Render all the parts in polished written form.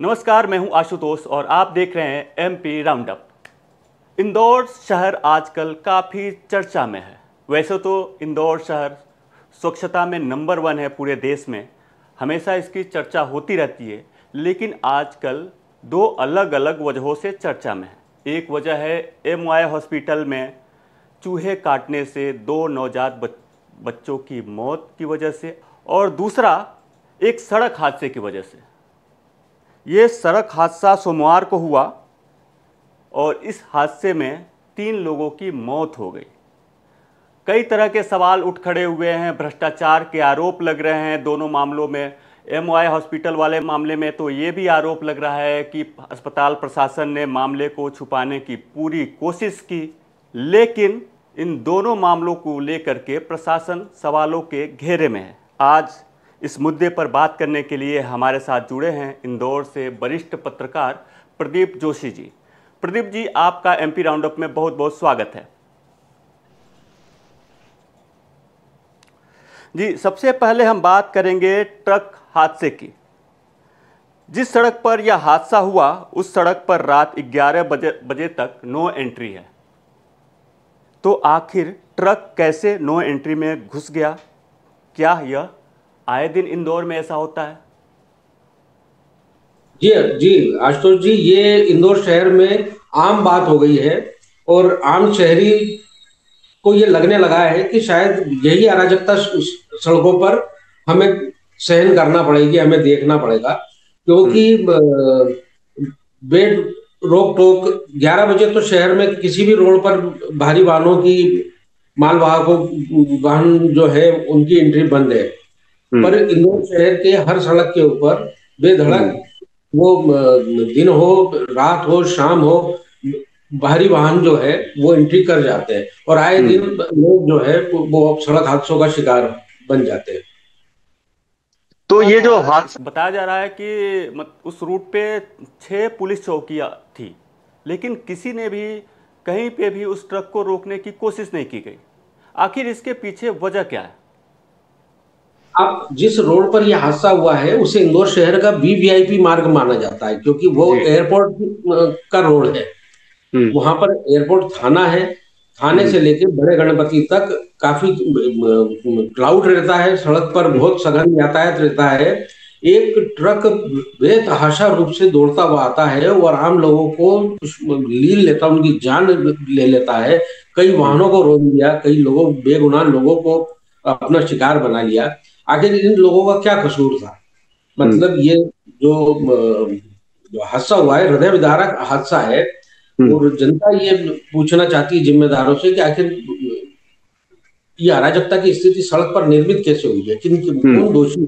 नमस्कार, मैं हूं आशुतोष और आप देख रहे हैं एमपी राउंडअप। इंदौर शहर आजकल काफ़ी चर्चा में है। वैसे तो इंदौर शहर स्वच्छता में नंबर 1 है पूरे देश में, हमेशा इसकी चर्चा होती रहती है। लेकिन आजकल दो अलग अलग वजहों से चर्चा में है। एक वजह है MY हॉस्पिटल में चूहे काटने से 2 नवजात बच्चों की मौत की वजह से, और दूसरा एक सड़क हादसे की वजह से। ये सड़क हादसा सोमवार को हुआ और इस हादसे में 3 लोगों की मौत हो गई। कई तरह के सवाल उठ खड़े हुए हैं, भ्रष्टाचार के आरोप लग रहे हैं दोनों मामलों में। MY हॉस्पिटल वाले मामले में तो ये भी आरोप लग रहा है कि अस्पताल प्रशासन ने मामले को छुपाने की पूरी कोशिश की, लेकिन इन दोनों मामलों को लेकर के प्रशासन सवालों के घेरे में है। आज इस मुद्दे पर बात करने के लिए हमारे साथ जुड़े हैं इंदौर से वरिष्ठ पत्रकार प्रदीप जोशी जी। प्रदीप जी, आपका एमपी राउंडअप में बहुत बहुत स्वागत है। जी, सबसे पहले हम बात करेंगे ट्रक हादसे की। जिस सड़क पर यह हादसा हुआ उस सड़क पर रात 11 बजे तक नो एंट्री है। तो आखिर ट्रक कैसे नो एंट्री में घुस गया? क्या यह आए दिन इंदौर में ऐसा होता है? जी जी आशुतोष जी, ये इंदौर शहर में आम बात हो गई है और आम शहरी को ये लगने लगा है कि शायद यही अराजकता सड़कों पर हमें सहन करना पड़ेगी, हमें देखना पड़ेगा, क्योंकि बेड रोक टोक 11 बजे तो शहर में किसी भी रोड पर भारी वाहनों की, मालवाहकों वाहन जो है उनकी एंट्री बंद है। पर इंदौर शहर के हर सड़क के ऊपर बेधड़क, वो दिन हो रात हो शाम हो, भारी वाहन जो है वो एंट्री कर जाते हैं और आए दिन लोग जो है वो सड़क हादसों का शिकार बन जाते हैं। तो ये जो हादसा बताया जा रहा है कि उस रूट पे 6 पुलिस चौकियां थी, लेकिन किसी ने भी कहीं पे भी उस ट्रक को रोकने की कोशिश नहीं की गई। आखिर इसके पीछे वजह क्या है? अब जिस रोड पर यह हादसा हुआ है उसे इंदौर शहर का VVIP मार्ग माना जाता है, क्योंकि वो एयरपोर्ट का रोड है। वहां पर एयरपोर्ट थाना है, थाने से लेके बड़े गणपति तक काफी क्राउड रहता है, सड़क पर बहुत सघन यातायात रहता है। एक ट्रक बेतहाशा रूप से दौड़ता हुआ आता है और आम लोगों को लील लेता, उनकी जान ले लेता है। कई वाहनों को रोक दिया, कई लोगों, बेगुनाह लोगों को अपना शिकार बना लिया। आखिर इन लोगों का क्या कसूर था? मतलब ये जो हादसा हुआ है हृदय विदारक हादसा है और जनता ये पूछना चाहती है जिम्मेदारों से कि आखिर ये अराजकता की स्थिति सड़क पर निर्मित कैसे हुई है, कौन दोषी?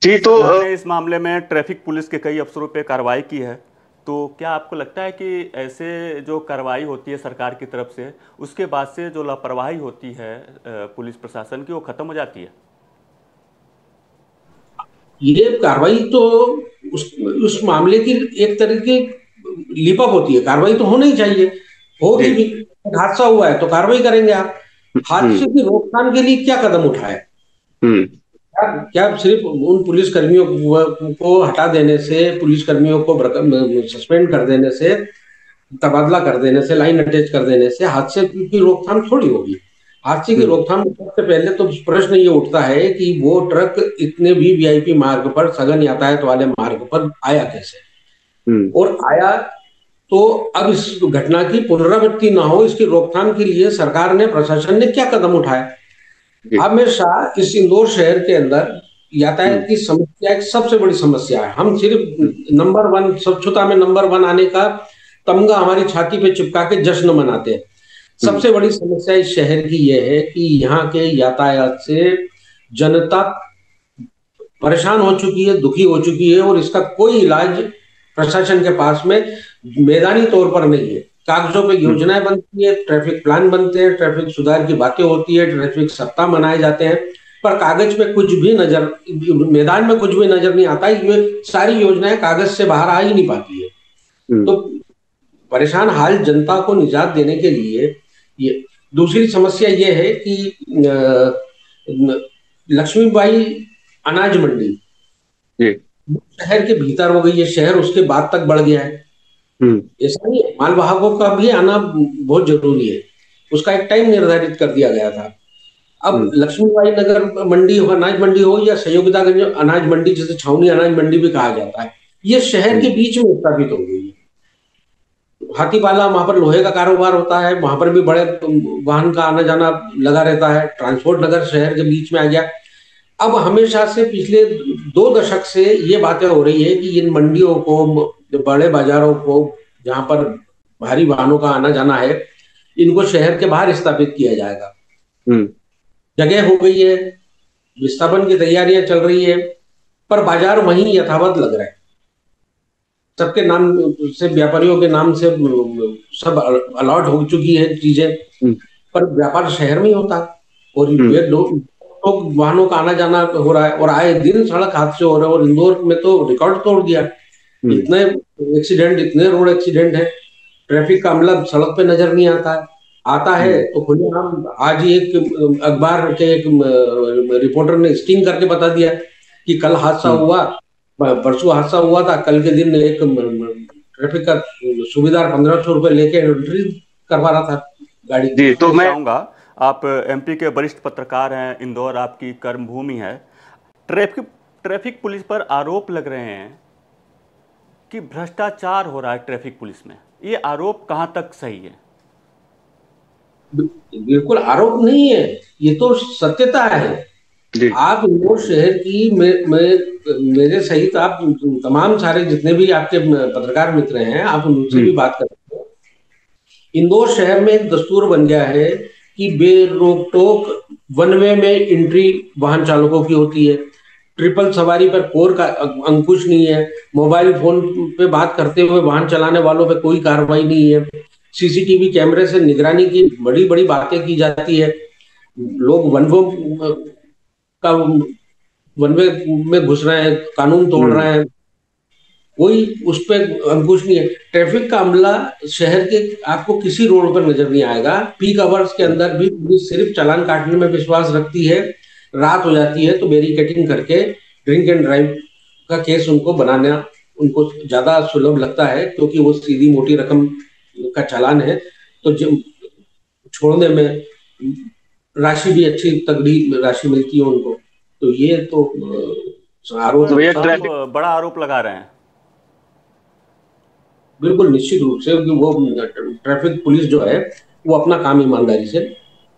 जी, तो आपने इस मामले में ट्रैफिक पुलिस के कई अफसरों पे कार्रवाई की है, तो क्या आपको लगता है कि ऐसे जो कार्रवाई होती है सरकार की तरफ से, उसके बाद से जो लापरवाही होती है पुलिस प्रशासन की, वो खत्म हो जाती है? ये कार्रवाई तो उस मामले की एक तरीके लिपअप होती है। कार्रवाई तो होनी ही चाहिए, होगी भी। हादसा हुआ है तो कार्रवाई करेंगे। आप हादसे की रोकथाम के लिए क्या कदम उठाए? क्या सिर्फ उन पुलिस कर्मियों को हटा देने से, पुलिस कर्मियों को सस्पेंड कर देने से, तबादला कर देने से, लाइन अटैच कर देने से हादसे की रोकथाम थोड़ी होगी? हादसे की रोकथाम सबसे पहले तो प्रश्न ये उठता है कि वो ट्रक इतने भी VIP मार्ग पर, सघन यातायात वाले मार्ग पर आया कैसे? और आया तो अब इस घटना की पुनरावृत्ति ना हो, इसकी रोकथाम के लिए सरकार ने, प्रशासन ने क्या कदम उठाए? हमेशा इस इंदौर शहर के अंदर यातायात की समस्या एक सबसे बड़ी समस्या है। हम सिर्फ नंबर 1 स्वच्छता में नंबर 1 आने का तमगा हमारी छाती पे चिपका के जश्न मनाते हैं। सबसे बड़ी समस्या इस शहर की यह है कि यहाँ के यातायात से जनता परेशान हो चुकी है, दुखी हो चुकी है, और इसका कोई इलाज प्रशासन के पास में मैदानी तौर पर नहीं है। कागजों पे योजनाएं बनती है, ट्रैफिक प्लान बनते हैं, ट्रैफिक सुधार की बातें होती है, ट्रैफिक सप्ताह मनाए जाते हैं, पर कागज पे कुछ भी नजर, मैदान में कुछ भी नजर नहीं आता। ये सारी योजनाएं कागज से बाहर आ ही नहीं पाती है। तो परेशान हाल जनता को निजात देने के लिए ये दूसरी समस्या ये है कि लक्ष्मीबाई अनाज मंडी, शहर के भीतर हो गई है, शहर उसके बाद तक बढ़ गया है। ऐसा नहीं है, माल वाहकों का भी आना बहुत जरूरी है, उसका एक टाइम निर्धारित कर दिया गया था। अब लक्ष्मीबाई नगर मंडी हो, अनाज मंडी हो, या सहयोगितागंज अनाज मंडी, जिसे छावनी अनाज मंडी भी कहा जाता है, ये शहर के बीच में स्थापित हो गई है। हाथीपाला, वहां पर लोहे का कारोबार होता है, वहां पर भी बड़े वाहन का आना जाना लगा रहता है। ट्रांसपोर्ट नगर शहर के बीच में आ गया। अब हमेशा से पिछले 2 दशक से ये बातें हो रही है कि इन मंडियों को, बड़े बाजारों को, जहां पर भारी वाहनों का आना जाना है, इनको शहर के बाहर स्थापित किया जाएगा। जगह हो गई है, विस्थापन की तैयारियां चल रही है, पर बाजार वहीं यथावत लग रहा है। सबके नाम से, व्यापारियों के नाम से सब अलॉट हो चुकी है चीजें, पर व्यापार शहर में ही होता है। और ये लोग वाहनों का आना जाना हो रहा है, और आए दिन सड़क हादसे हो रहे हैं। और इंदौर में तो रिकॉर्ड तोड़ दिया, इतने एक्सीडेंट, इतने रोड एक्सीडेंट है। ट्रैफिक का अमला सड़क पे नजर नहीं आता है, आता है तो खुलेआम। आज ही एक अखबार के एक रिपोर्टर ने स्टिंग करके बता दिया कि कल हादसा हुआ, परसों हादसा हुआ था, कल के दिन एक ट्रैफिक का सुबेदार 1500 रुपए लेके एंट्री करवा रहा था गाड़ी। जी, तो मैं चाहूंगा, आप एमपी के वरिष्ठ पत्रकार हैं, इंदौर आपकी कर्मभूमि है। ट्रैफिक पुलिस पर आरोप लग रहे हैं कि भ्रष्टाचार हो रहा है ट्रैफिक पुलिस में, ये आरोप कहां तक सही है? बिल्कुल आरोप नहीं है, ये तो सत्यता है। आप इंदौर शहर की, मेरे सहित आप तमाम सारे जितने भी आपके पत्रकार मित्र हैं, आप उनसे भी बात करते हैं। इंदौर शहर में एक दस्तूर बन गया है कि बेरोक टोक वन वे में एंट्री वाहन चालकों की होती है। ट्रिपल सवारी पर कोर का अंकुश नहीं है। मोबाइल फोन पे बात करते हुए वाहन चलाने वालों पे कोई कार्रवाई नहीं है। सीसीटीवी कैमरे से निगरानी की बड़ी बड़ी बातें की जाती है। लोग का वन वे में घुस रहे हैं, कानून तोड़ रहे हैं, कोई उस पर अंकुश नहीं है। ट्रैफिक का अमला शहर के आपको किसी रोड पर नजर नहीं आएगा। पीक आवर्स के अंदर भी पुलिस सिर्फ चालान काटने में विश्वास रखती है। रात हो जाती है तो बैरिकेडिंग करके ड्रिंक एंड ड्राइव का केस उनको बनाना उनको ज्यादा सुलभ लगता है, क्योंकि वो सीधी मोटी रकम का चालान है, तो छोड़ने में राशि भी अच्छी तगड़ी राशि मिलती है उनको। तो ये तो आरोप, बड़ा आरोप लगा रहे हैं। बिल्कुल निश्चित रूप से वो ट्रैफिक पुलिस जो है वो अपना काम ईमानदारी से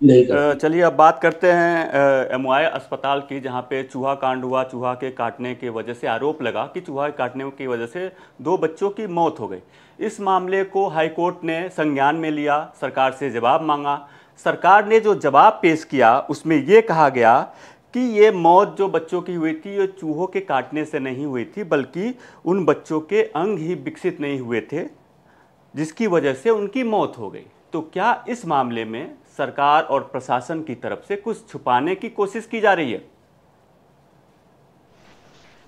नहीं करती। चलिए अब बात करते हैं एमवाय अस्पताल की, जहां पे चूहा कांड हुआ। चूहा के काटने की वजह से आरोप लगा कि चूहा काटने की वजह से 2 बच्चों की मौत हो गई। इस मामले को हाईकोर्ट ने संज्ञान में लिया, सरकार से जवाब मांगा। सरकार ने जो जवाब पेश किया उसमें ये कहा गया कि ये मौत जो बच्चों की हुई थी, ये चूहों के काटने से नहीं हुई थी, बल्कि उन बच्चों के अंग ही विकसित नहीं हुए थे, जिसकी वजह से उनकी मौत हो गई। तो क्या इस मामले में सरकार और प्रशासन की तरफ से कुछ छुपाने की कोशिश की जा रही है?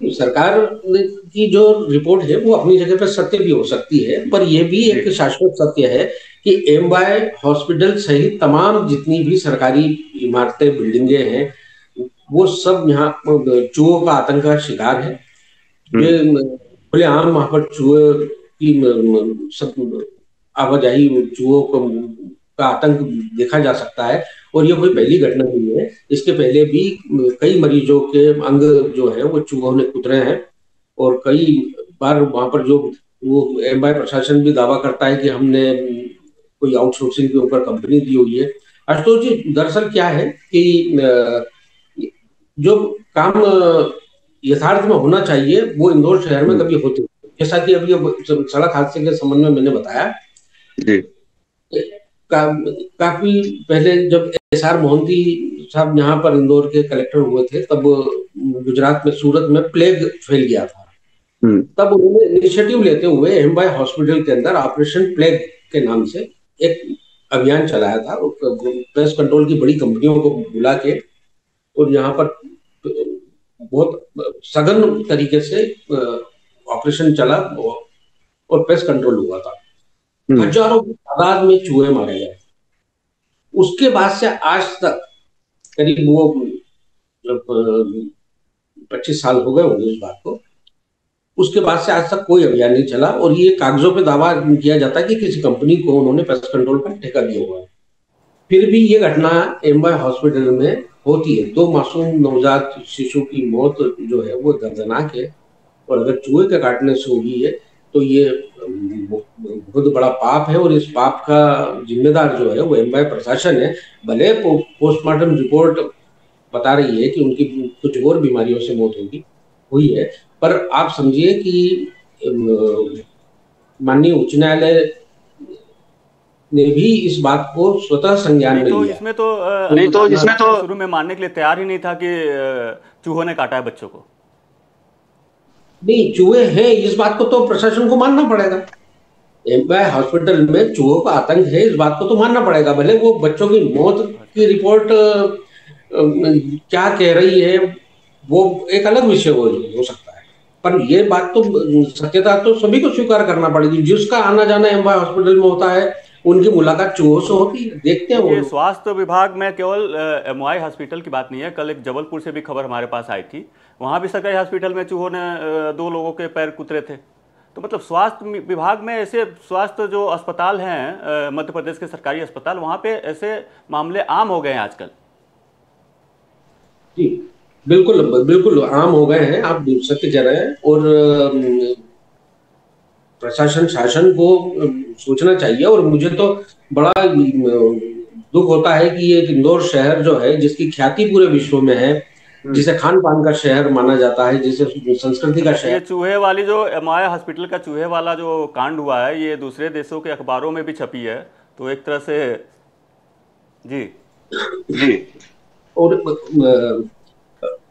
सरकार की जो रिपोर्ट है वो अपनी जगह पर सत्य भी हो सकती है, पर यह भी एक शाश्वत सत्य है कि एमवाय हॉस्पिटल सहित तमाम जितनी भी सरकारी इमारतें, बिल्डिंगे हैं, वो सब यहाँ चूहों का आतंक का शिकार है। खुलेआम वहां पर चूहे की सब आवाजाही, चूहों का आतंक देखा जा सकता है। और ये कोई पहली घटना नहीं है, इसके पहले भी कई मरीजों के अंग जो है वो चूहों ने कुतरे हैं। और कई बार वहां पर जो वो एमवाय प्रशासन भी दावा करता है कि हमने कोई आउटसोर्सिंग के ऊपर कंपनी दी हुई है। आशुतोष जी, दरअसल क्या है कि जो काम यथार्थ में होना चाहिए वो इंदौर शहर में कभी होते, जैसा कि अभी सड़क हादसे के संबंध में मैंने बताया। काफी पहले जब एस.आर. मोहंती साहब यहाँ पर इंदौर के कलेक्टर हुए थे, तब गुजरात में सूरत में प्लेग फैल गया था। तब उन्होंने इनिशिएटिव लेते हुए एमवाय हॉस्पिटल के अंदर ऑपरेशन प्लेग के नाम से एक अभियान चलाया था। पेस्ट कंट्रोल की बड़ी कंपनियों को बुला के, और यहाँ पर बहुत सघन तरीके से ऑपरेशन चला और पेस्ट कंट्रोल हुआ था। हजारों की तादाद में चूहे मारे गए। उसके बाद से आज तक करीब वो 25 साल हो गए होंगे उस बात को। उसके बाद से आज तक कोई अभियान नहीं चला, और ये कागजों पे दावा किया जाता है कि किसी कंपनी को उन्होंने पेस्ट कंट्रोल का ठेका दिया हुआ है। फिर भी ये घटना एमवाय हॉस्पिटल में होती है। 2 मासूम नवजात शिशु की मौत जो है वो दर्दनाक है, और अगर चूहे के काटने से हुई है तो ये बहुत बड़ा पाप है, और इस पाप का जिम्मेदार जो है वो एमवाय प्रशासन है। भले पोस्टमार्टम रिपोर्ट बता रही है कि उनकी कुछ और बीमारियों से मौत हुई है, पर आप समझिए कि माननीय उच्च न्यायालय ने भी इस बात को स्वतः संज्ञान में लिया। इसमें तो इसमें तो शुरू में मानने के लिए तैयार ही नहीं था कि चूहों ने काटा है बच्चों को। नहीं, चूहे हैं इस बात को तो प्रशासन को मानना पड़ेगा। एमवाय हॉस्पिटल में चूहों का आतंक है इस बात को तो मानना पड़ेगा। भले वो बच्चों की मौत की रिपोर्ट क्या कह रही है वो एक अलग विषय हो सकता है, पर ये बात तो सत्यता तो सभी को स्वीकार करना पड़ेगी। जिसका आना जाना एमवाय हॉस्पिटल में होता है उनकी मुलाकात चूहों से होती है, देखते हैं वो। स्वास्थ्य विभाग में केवल एमवाय हॉस्पिटल की बात नहीं है। कल एक जबलपुर से भी खबर हमारे पास आई थी, वहां भी सरकारी हॉस्पिटल में चूहों ने 2 लोगों के पैर कुतरे थे। तो मतलब स्वास्थ्य विभाग में ऐसे स्वास्थ्य जो अस्पताल हैं मध्य प्रदेश के सरकारी अस्पताल, वहां पे ऐसे मामले आम हो गए हैं आजकल। जी बिल्कुल बिल्कुल आम हो गए हैं, आप सत्य कह रहे हैं। और प्रशासन शासन को सोचना चाहिए। और मुझे तो बड़ा दुख होता है कि ये इंदौर शहर जो है जिसकी ख्याति पूरे विश्व में है, जिसे खान पान का शहर माना जाता है, जिसे संस्कृति का शहर। ये चूहे वाली जो एमवाय हॉस्पिटल का चूहे वाला जो कांड हुआ है ये दूसरे देशों के अखबारों में भी छपी है, तो एक तरह से जी जी। और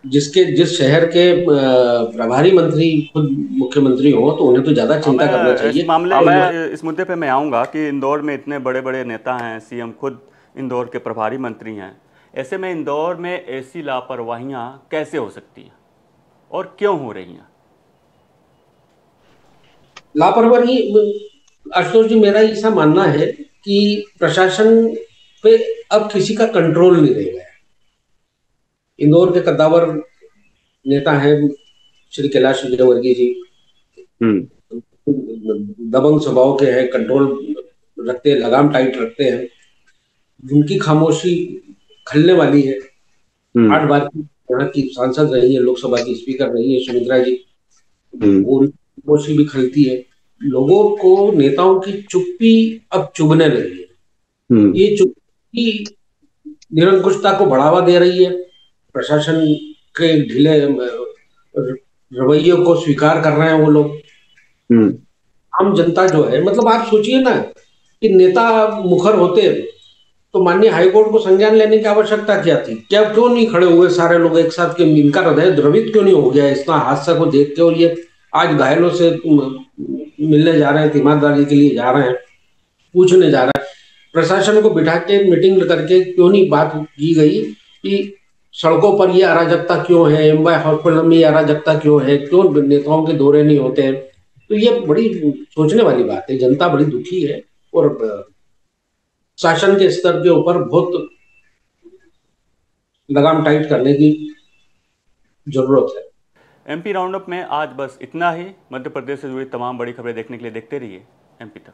जिस शहर के प्रभारी मंत्री खुद मुख्यमंत्री हो तो उन्हें तो ज्यादा चिंता करना चाहिए। इस मुद्दे पे मैं आऊँगा कि इंदौर में इतने बड़े बड़े नेता हैं, सीएम खुद इंदौर के प्रभारी मंत्री हैं, ऐसे में इंदौर में ऐसी लापरवाहियां कैसे हो सकती हैं और क्यों हो रही हैं? लापरवाही आशुतोष जी, मेरा ऐसा मानना है कि प्रशासन पे अब किसी का कंट्रोल नहीं रह गया। इंदौर के कद्दावर नेता हैं श्री कैलाश विजयवर्गीय जी, दबंग स्वभाव के हैं, कंट्रोल रखते हैं, लगाम टाइट रखते हैं। उनकी खामोशी खलने वाली है। 8 बार की यहाँ की सांसद रही है, लोकसभा की स्पीकर रही है सुमित्रा जी, वो खामोशी भी खलती है। लोगों को नेताओं की चुप्पी अब चुभने लगी है। ये चुप्पी निरंकुशता को बढ़ावा दे रही है। प्रशासन के ढीले रवैये को स्वीकार कर रहे हैं वो लोग। आम जनता जो है, मतलब आप सोचिए ना कि नेता मुखर होते तो माननीय हाईकोर्ट को संज्ञान लेने की आवश्यकता क्या थी? क्या क्यों नहीं खड़े हुए सारे लोग एक साथ के? इनका हृदय द्रवित क्यों नहीं हो गया इतना हादसा को देख के? और ये आज घायलों से मिलने जा रहे हैं, तीमारदारी के लिए जा रहे हैं, पूछने जा रहे हैं। प्रशासन को बिठा के मीटिंग करके क्यों नहीं बात की गई कि सड़कों पर ये अराजकता क्यों है, एमवाय हॉस्पिटल में ये अराजकता क्यों है, क्यों नेताओं के दौरे नहीं होते हैं? तो ये बड़ी सोचने वाली बात है। जनता बड़ी दुखी है और शासन के स्तर के ऊपर बहुत लगाम टाइट करने की जरूरत है। एमपी राउंडअप में आज बस इतना ही। मध्य प्रदेश से जुड़ी तमाम बड़ी खबरें देखने के लिए देखते रहिए एमपी तक।